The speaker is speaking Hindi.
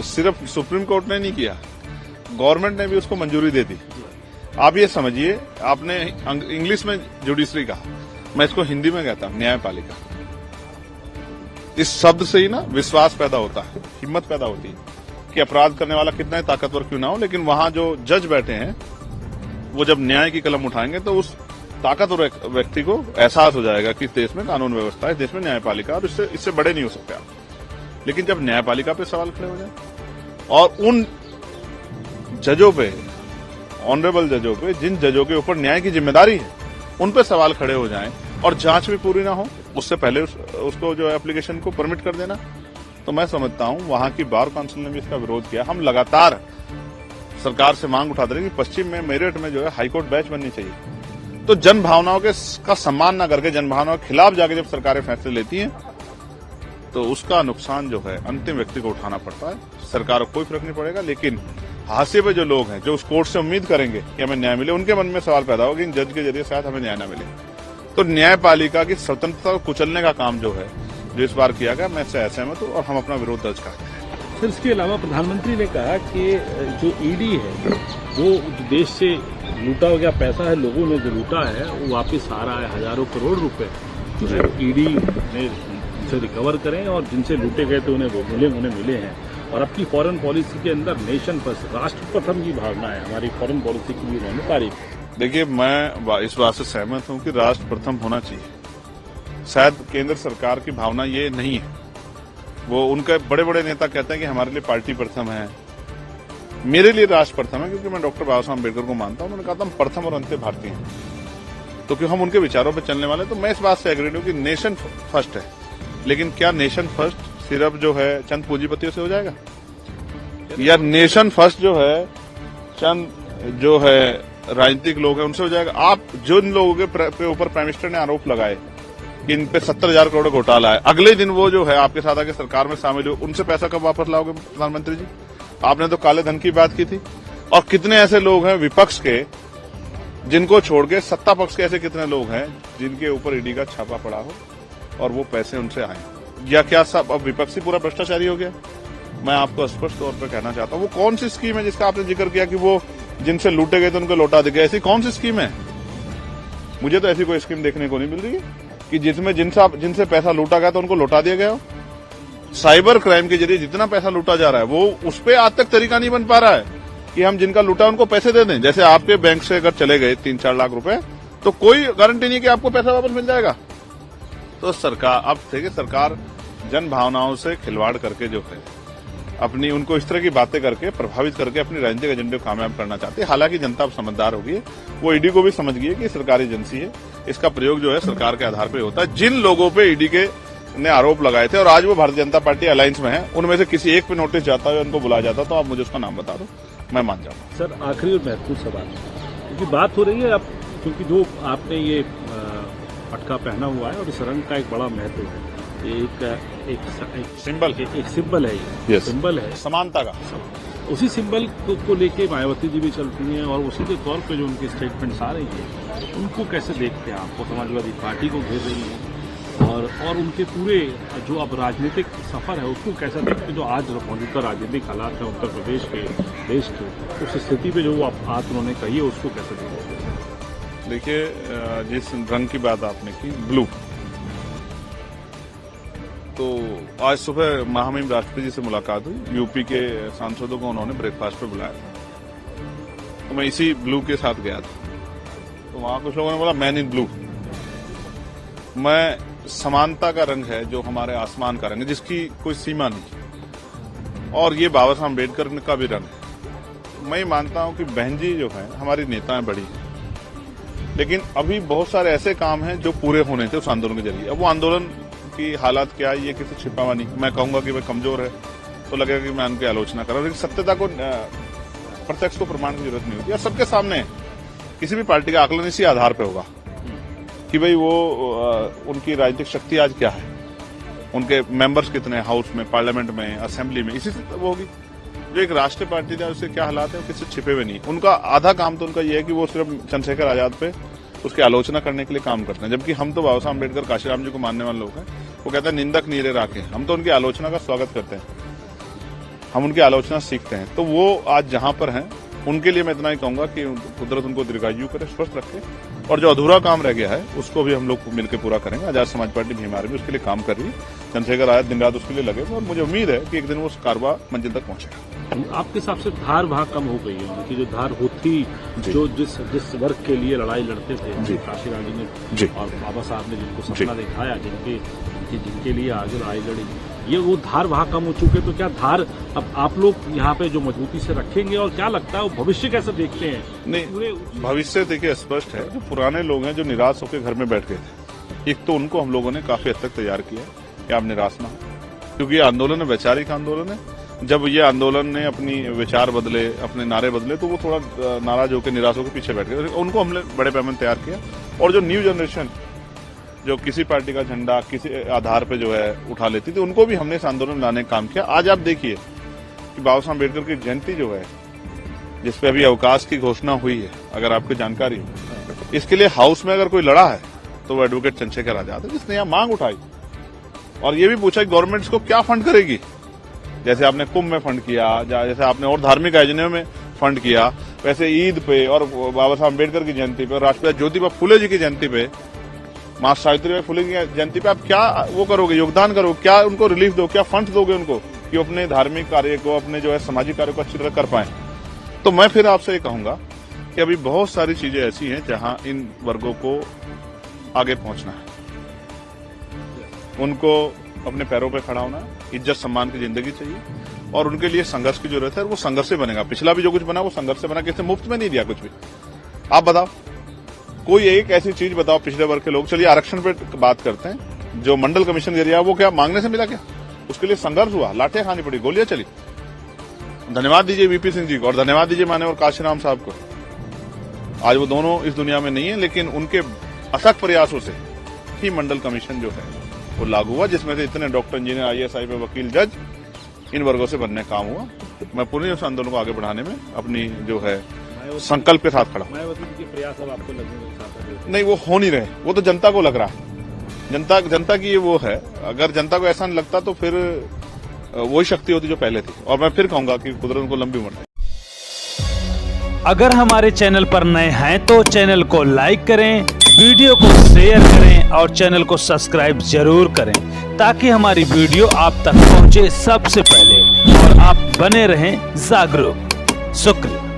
सिर्फ सुप्रीम कोर्ट ने नहीं किया, गवर्नमेंट ने भी उसको मंजूरी दे दी। आप ये समझिए, आपने इंग्लिश में जुडिशरी कहा, मैं इसको हिंदी में कहता हूं न्यायपालिका। इस शब्द से ही ना विश्वास पैदा होता है, हिम्मत पैदा होती है कि अपराध करने वाला कितना ही ताकतवर क्यों ना हो, लेकिन वहां जो जज बैठे हैं वो जब न्याय की कलम उठाएंगे तो उस ताकतवर व्यक्ति को एहसास हो जाएगा कि देश में कानून व्यवस्था है, देश में न्यायपालिका, और इससे बड़े नहीं हो सकते आप। लेकिन जब न्यायपालिका पे सवाल खड़े हो जाए और उन जजों पे, ऑनरेबल जजों पे, जिन जजों के ऊपर न्याय की जिम्मेदारी है, उन पे सवाल खड़े हो जाएं और जांच भी पूरी ना हो, उससे पहले उसको जो एप्लीकेशन को परमिट कर देना, तो मैं समझता हूं वहां की बार काउंसिल ने भी इसका विरोध किया। हम लगातार सरकार से मांग उठाते रहे कि पश्चिम में, मेरठ में जो है हाईकोर्ट बेंच बननी चाहिए। तो जन भावनाओं का सम्मान न करके, जन भावनाओं के खिलाफ जाके जब सरकारें फैसले लेती हैं तो उसका नुकसान जो है अंतिम व्यक्ति को उठाना पड़ता है। सरकार को कोई फर्क नहीं पड़ेगा, लेकिन हाशिए पे जो लोग हैं, जो उस कोर्ट से उम्मीद करेंगे कि हमें न्याय मिले, उनके मन में सवाल पैदा होगा कि इन जज के जरिए शायद हमें न्याय न मिले। तो न्यायपालिका की स्वतंत्रता को कुचलने का काम जो है, जो इस बार किया गया, मैं इससे असहमत हूं और हम अपना विरोध दर्ज करते हैं। सर, इसके अलावा प्रधानमंत्री ने कहा कि जो ईडी है, जो देश से लूटा गया पैसा है, लोगों ने जो लूटा है वो वापस आ रहा है। हजारों करोड़ रुपए जो ईडी ने उनसे रिकवर करें और जिनसे लूटे गए थे उन्हें मिले हैं। और आपकी फॉरेन पॉलिसी के अंदर नेशन फर्स्ट, राष्ट्र प्रथम की भावना है। हमारी फॉरेन पॉलिसी की भी उन्होंने तारीफ की। देखिए, मैं इस बात से सहमत हूं कि राष्ट्र प्रथम होना चाहिए। शायद केंद्र सरकार की भावना ये नहीं है। वो उनके बड़े बड़े नेता कहते हैं कि हमारे लिए पार्टी प्रथम है। मेरे लिए राष्ट्र प्रथम है, क्योंकि मैं डॉक्टर बाबा साहब अम्बेडकर को मानता हूं। उन्होंने कहा था हम प्रथम और अंत्य भारतीय हैं, तो क्यों हम उनके विचारों पर चलने वाले। तो मैं इस बात से एग्री हूं कि नेशन फर्स्ट है, लेकिन क्या नेशन फर्स्ट सिर्फ जो है चंद पूंजीपतियों से हो जाएगा, या नेशन फर्स्ट जो है चंद जो है राजनीतिक लोग हैं उनसे हो जाएगा? आप जिन लोगों के ऊपर प्राइम मिनिस्टर ने आरोप लगाए कि इन पे 70,000 करोड़ घोटाला है, अगले दिन वो जो है आपके साथ आके सरकार में शामिल हो, उनसे पैसा कब वापस लाओगे प्रधानमंत्री जी? आपने तो काले धन की बात की थी। और कितने ऐसे लोग हैं विपक्ष के जिनको छोड़ के सत्ता पक्ष के ऐसे कितने लोग हैं जिनके ऊपर ईडी का छापा पड़ा हो और वो पैसे उनसे आए? या क्या सब अब विपक्षी पूरा भ्रष्टाचारी हो गया? मैं आपको स्पष्ट तौर पर कहना चाहता हूं, वो कौन सी स्कीम है जिसका आपने जिक्र किया कि वो जिनसे लूटे गए तो उनको लौटा दिया? ऐसी कौन सी स्कीम है? मुझे तो ऐसी कोई स्कीम देखने को नहीं मिल रही है कि जिसमें जिनसे पैसा लूटा गया तो उनको लौटा दिया गया हो। साइबर क्राइम के जरिए जितना पैसा लूटा जा रहा है, वो उस पर आज तक तरीका नहीं बन पा रहा है कि हम जिनका लूटा उनको पैसे दे दें। जैसे आपके बैंक से अगर चले गए 3-4 लाख रुपए, तो कोई गारंटी नहीं कि आपको पैसा वापस मिल जाएगा। तो सरकार, अब देखिए, सरकार जन भावनाओं से खिलवाड़ करके जो है अपनी, उनको इस तरह की बातें करके प्रभावित करके अपनी राजनीतिक एजेंडे को कामयाब करना चाहती है। हालांकि जनता अब समझदार हो गई है, वो ईडी को भी समझ गई है कि सरकारी एजेंसी है, इसका प्रयोग जो है सरकार के आधार पर होता है। जिन लोगों पे ईडी के ने आरोप लगाए थे और आज वो भारतीय जनता पार्टी अलायंस में है, उनमें से किसी एक पे नोटिस जाता है, उनको बुलाया जाता, तो आप मुझे उसका नाम बता दो, मैं मान जाऊंगा। सर, आखिरी और महत्वपूर्ण सवाल, क्योंकि बात हो रही है अब, क्योंकि जो आपने ये पटका पहना हुआ है और इस रंग का एक बड़ा महत्व है, एक सिंबल है, ये सिंबल है समानता का। उसी सिंबल को लेके मायावती जी भी चलती हैं और उसी के तौर पे जो उनके स्टेटमेंट्स आ रही हैं, उनको कैसे देखते हैं आपको? समाजवादी पार्टी को घेर रही है और उनके पूरे जो अब राजनीतिक सफर है उसको कैसे देखते हैं? जो आज मौजूदा राजनीतिक हालात है उत्तर प्रदेश के, देश के, उस स्थिति पे जो बात उन्होंने कही है उसको कैसे देखते हैं? देखिए, जिस रंग की बात आपने की, ब्लू, तो आज सुबह महामहिम राष्ट्रपति जी से मुलाकात हुई। यूपी के सांसदों को उन्होंने ब्रेकफास्ट पे बुलाया था, तो मैं इसी ब्लू के साथ गया था। तो वहां कुछ लोगों ने बोला मैन इन ब्लू। मैं समानता का रंग है, जो हमारे आसमान का रंग है, जिसकी कोई सीमा नहीं, और ये बाबा साहब अम्बेडकर का भी रंग है। मैं मानता हूं कि बहन जी जो है हमारी नेताएं बड़ी हैं, लेकिन अभी बहुत सारे ऐसे काम हैं जो पूरे होने थे उस आंदोलन के जरिए। अब वो आंदोलन की हालात क्या है, ये किसी छिपा हुआ नहीं। मैं कहूंगा कि वह कमजोर है तो लगेगा कि मैं उनकी आलोचना कर रहा हूं, लेकिन सत्यता को, प्रत्यक्ष को प्रमाण की जरूरत नहीं होती। और सबके सामने किसी भी पार्टी का आकलन इसी आधार पर होगा कि भाई वो उनकी राजनीतिक शक्ति आज क्या है, उनके मेंबर्स कितने हैं हाउस में, पार्लियामेंट में, असेंबली में, इसी से वो होगी। जो एक राष्ट्रीय पार्टी है उसके क्या हालात है, वो किसी छिपे हुए नहीं। उनका आधा काम तो उनका ये है कि वो सिर्फ चंद्रशेखर आजाद पे उसकी आलोचना करने के लिए काम करते हैं, जबकि हम तो बाबा साहब अम्बेडकर, काशीराम जी को मानने वाले लोग हैं। वो कहते हैं निंदक नीरे राखे, हम तो उनकी आलोचना का स्वागत करते हैं। हम उनकी आलोचना सीखते हैं। तो वो आज जहां पर हैं उनके लिए मैं इतना ही कहूंगा कि कुदरत उनको दीर्घायु करे, स्वस्थ रखे, और जो अधूरा काम रह गया है उसको भी हम लोग मिलकर पूरा करेंगे। आजाद समाज पार्टी भीमार भी उसके लिए काम कर रही है। चंद्रशेखर आजाद दिन रात उसके लिए लगे और मुझे उम्मीद है कि एक दिन वो कारवा मंजिल तक पहुंचेगा। आपके हिसाब से धार वहां कम हो गई है उनकी, जो धार होती, जो जिस वर्ग के लिए लड़ाई लड़ते थे काशी रानी ने और बाबा साहब ने जिनको सपना दिखाया, जिनके लिए आगे लड़ाई लड़ी, ये वो धार वहां कम हो चुके। तो क्या धार अब आप लोग यहाँ पे जो मजबूती से रखेंगे, और क्या लगता है वो भविष्य कैसे देखते हैं? नहीं, भविष्य देखिए स्पष्ट है। जो पुराने लोग हैं जो निराश होकर घर में बैठ गए थे, एक तो उनको हम लोगों ने काफी हद तक तैयार किया कि आप निराश ना हो, क्योंकि ये आंदोलन वैचारिक आंदोलन है। जब ये आंदोलन ने अपनी विचार बदले, अपने नारे बदले, तो वो थोड़ा नाराज होकर, निराश होकर पीछे बैठ गए। उनको हमने बड़े पैमाने तैयार किया। और जो न्यू जनरेशन जो किसी पार्टी का झंडा किसी आधार पे जो है उठा लेती थी, उनको भी हमने इस आंदोलन में लाने का काम किया। आज आप देखिए कि बाबा साहब अम्बेडकर की जयंती जो है, जिसपे अभी अवकाश की घोषणा हुई है, अगर आपको जानकारी हो, इसके लिए हाउस में अगर कोई लड़ा है तो वो एडवोकेट चंद्रशेखर आजाद है, जिसने यहाँ मांग उठाई और ये भी पूछा कि गवर्नमेंट इसको क्या फंड करेगी। जैसे आपने कुंभ में फंड किया, जैसे आपने और धार्मिक आयोजनों में फंड किया, वैसे ईद पे और बाबा साहब अम्बेडकर की जयंती पे और राष्ट्रपिता ज्योतिबा फुले जी की जयंती पे, मां सावित्रीबाई फुले की जयंती पे आप क्या वो करोगे, योगदान करोगे, क्या उनको रिलीफ दो, क्या फंड दोगे उनको कि अपने धार्मिक कार्य को, अपने जो है सामाजिक कार्य को अच्छी तरह कर पाए। तो मैं फिर आपसे ये कहूंगा कि अभी बहुत सारी चीजें ऐसी हैं जहां इन वर्गों को आगे पहुंचना है, उनको अपने पैरों पे खड़ा होना है, इज्जत सम्मान की जिंदगी चाहिए और उनके लिए संघर्ष की जरूरत है। वो संघर्ष से बनेगा। पिछला भी जो कुछ बना वो संघर्ष से बना, किसी मुफ्त में नहीं दिया कुछ भी। आप बताओ, कोई एक ऐसी चीज बताओ पिछले वर्ग के लोग। चलिए आरक्षण पे बात करते हैं। जो मंडल कमीशन गिरा वो क्या मांगने से मिला? क्या उसके लिए संघर्ष हुआ, लाठियां खानी पड़ी, गोलियां चली। धन्यवाद दीजिए वीपी सिंह जी को और धन्यवाद दीजिए माननीय काशीराम साहब को। आज वो दोनों इस दुनिया में नहीं है, लेकिन उनके अथक प्रयासों से ही मंडल कमीशन जो है वो लागू हुआ, जिसमें से इतने डॉक्टर, इंजीनियर, IAS, IPS, वकील, जज इन वर्गों से बनने काम हुआ। मैं पूरे उस आंदोलन को आगे बढ़ाने में अपनी जो है संकल्प के साथ खड़ा हूं। प्रयास अब आपको लगने नहीं, वो हो नहीं रहे, वो तो जनता को लग रहा है। जनता की ये वो है। अगर जनता को ऐसा नहीं लगता तो फिर वही शक्ति होती जो पहले थी। और मैं फिर कहूंगा कि कुदरत उनको लंबी उम्र दे। अगर हमारे चैनल पर नए हैं तो चैनल को लाइक करें, वीडियो को शेयर करें और चैनल को सब्सक्राइब जरूर करें, ताकि हमारी वीडियो आप तक पहुंचे सबसे पहले और आप बने रहें जागरूक। शुक्रिया।